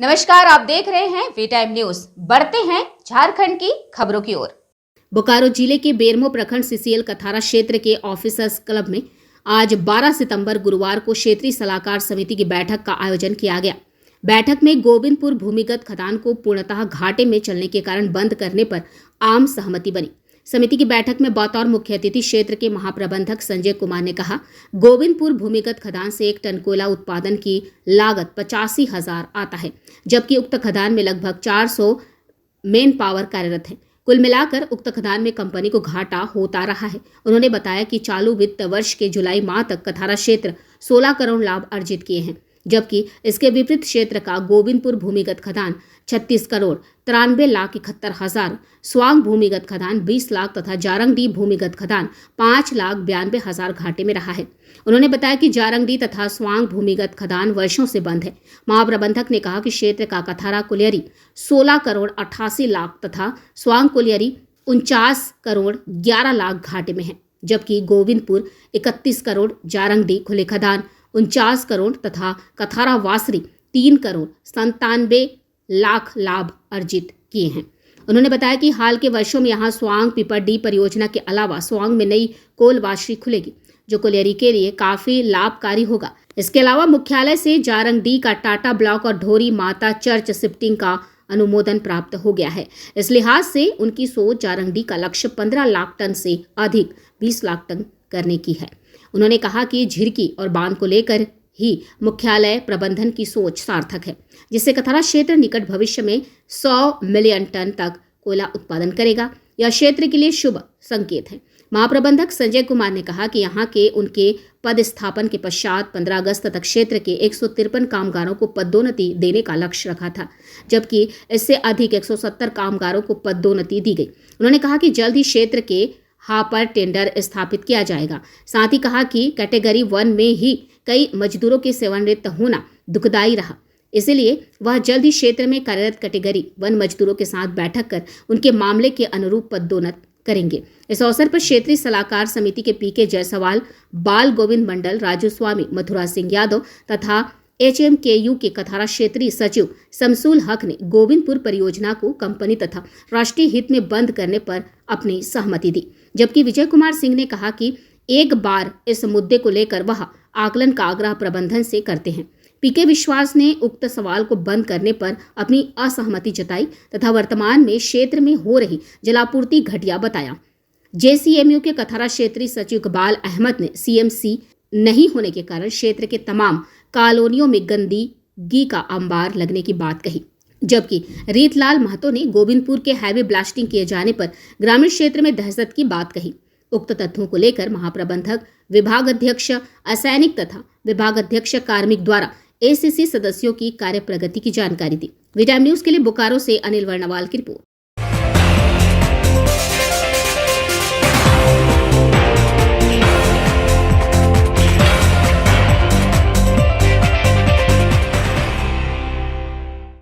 नमस्कार, आप देख रहे हैं वी टाइम न्यूज। बढ़ते हैं झारखंड की खबरों की ओर। बोकारो जिले के बेरमो प्रखंड सीसीएल कथारा क्षेत्र के ऑफिसर्स क्लब में आज 12 सितंबर गुरुवार को क्षेत्रीय सलाहकार समिति की बैठक का आयोजन किया गया। बैठक में गोविंदपुर भूमिगत खदान को पूर्णतः घाटे में चलने के कारण बंद करने पर आम सहमति बनी। समिति की बैठक में बतौर मुख्य अतिथि क्षेत्र के महाप्रबंधक संजय कुमार ने कहा, गोविंदपुर भूमिगत खदान से 1 टन कोयला उत्पादन की लागत 85,000 आता है, जबकि उक्त खदान में लगभग 400 मेन पावर कार्यरत है। कुल मिलाकर उक्त खदान में कंपनी को घाटा होता रहा है। उन्होंने बताया कि चालू वित्त वर्ष के जुलाई माह तक कथारा क्षेत्र 16 करोड़ लाभ अर्जित किए हैं, जबकि इसके विपरीत क्षेत्र का गोविंदपुर भूमिगत खदान 36 करोड़ 93,71,000, स्वांग भूमिगत खदान 20 लाख तथा जारंगडी भूमिगत खदान 5,92,000 घाटे में रहा है। उन्होंने बताया कि जारंगडी तथा स्वांग भूमिगत खदान वर्षों से बंद है। महाप्रबंधक ने कहा कि क्षेत्र का कथारा कुलियरी 16 करोड़ 88 लाख तथा स्वांग कुलियरी 49 करोड़ 11 लाख घाटे में है, जबकि गोविंदपुर 31 करोड़, जारंगडी खुले खदान 49 करोड़ तथा कथारा वासरी 3 करोड़ 97 लाख लाभ अर्जित किए हैं। उन्होंने बताया कि हाल के वर्षों में यहां स्वांग पीपर डी परियोजना के अलावा स्वांग में नई कोल वासरी खुलेगी, जो कोलियरी के लिए काफी लाभकारी होगा। इसके अलावा मुख्यालय से जारंगडी का टाटा ब्लॉक और ढोरी माता चर्च शिफ्टिंग का अनुमोदन प्राप्त हो गया है। इस लिहाज से उनकी सोच जारंगडी का लक्ष्य 15 लाख टन से अधिक 20 लाख टन करने की है। उन्होंने कहा कि झिरकी और बांध को लेकर ही मुख्यालय प्रबंधन की सोच सार्थक है, जिससे कथारा क्षेत्र निकट भविष्य में 100 मिलियन टन तक कोयला उत्पादन करेगा। यह क्षेत्र के लिए शुभ संकेत है। महाप्रबंधक संजय कुमार ने कहा कि यहां के उनके पदस्थापन के पश्चात 15 अगस्त तक क्षेत्र के 153 कामगारों को पदोन्नति देने का लक्ष्य रखा था, जबकि इससे अधिक 170 कामगारों को पदोन्नति दी गई। उन्होंने कहा कि जल्द ही क्षेत्र के पर टेंडर स्थापित किया जाएगा। साथ ही कहा कि कैटेगरी 1 में ही कई मजदूरों के सेवानिवृत्त होना दुखदायी रहा, इसलिए वह जल्द ही क्षेत्र में कार्यरत कैटेगरी 1 मजदूरों के साथ बैठक कर उनके मामले के अनुरूप पदोन्नत करेंगे। इस अवसर पर क्षेत्रीय सलाहकार समिति के पीके जायसवाल, बाल गोविंद मंडल, राजू स्वामी, मथुरा सिंह यादव तथा HMKU के कथारा क्षेत्रीय सचिव शमसुल हक ने गोविंदपुर परियोजना को कंपनी तथा राष्ट्रीय हित में बंद करने पर अपनी सहमति दी, जबकि विजय कुमार सिंह ने कहा कि एक बार इस मुद्दे को लेकर वह आकलन का आग्रह प्रबंधन से करते हैं। पीके विश्वास ने उक्त सवाल को बंद करने पर अपनी असहमति जताई तथा वर्तमान में क्षेत्र में हो रही जलापूर्ति घटिया बताया। JCMU के कथारा क्षेत्रीय सचिव इकबाल अहमद ने CMC नहीं होने के कारण क्षेत्र के तमाम कॉलोनियों में गंदगी का अंबार लगने की बात कही, जबकि रीतलाल महतो ने गोविंदपुर के हैवी ब्लास्टिंग किए जाने पर ग्रामीण क्षेत्र में दहशत की बात कही। उक्त तथ्यों को लेकर महाप्रबंधक, विभाग अध्यक्ष असैनिक तथा विभाग अध्यक्ष कार्मिक द्वारा ACC सदस्यों की कार्य प्रगति की जानकारी दी। वी टाइम न्यूज के लिए बोकारो से अनिल वर्णवाल की रिपोर्ट।